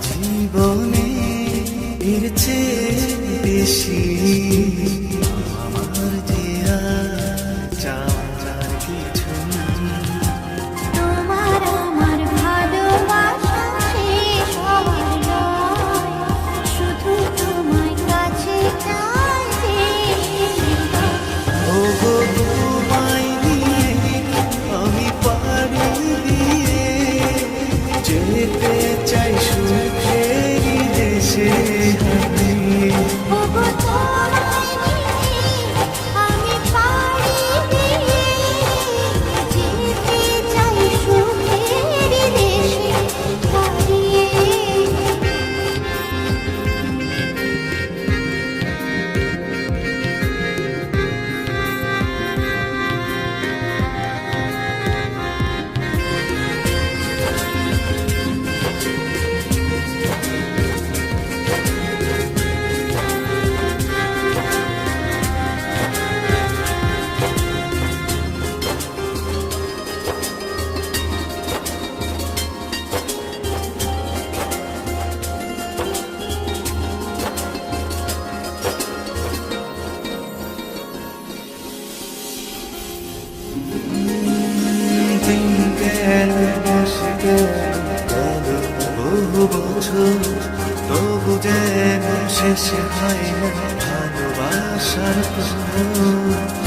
জীবনে এর চেয়ে বেশি আমার যে চাওয়ার কিছু তোমার আমার ভালোবাসা শেষ হওয়ার নয়, শুধু তোমায় কাছে চাই ওগো তোমায় নিয়ে আমি পারি দিয়ে যেতে চাই সুখেরই দেশে হারিয়ে। ওগো তোমায় নিয়ে আমি পাড়ি দিয়ে যেতে চাই সুখের দেশে হারিয়ে। দিন গেল বসে গেল বহু বছর, তবু যেন শেষ হয় না ভালোবাসার প্রহর।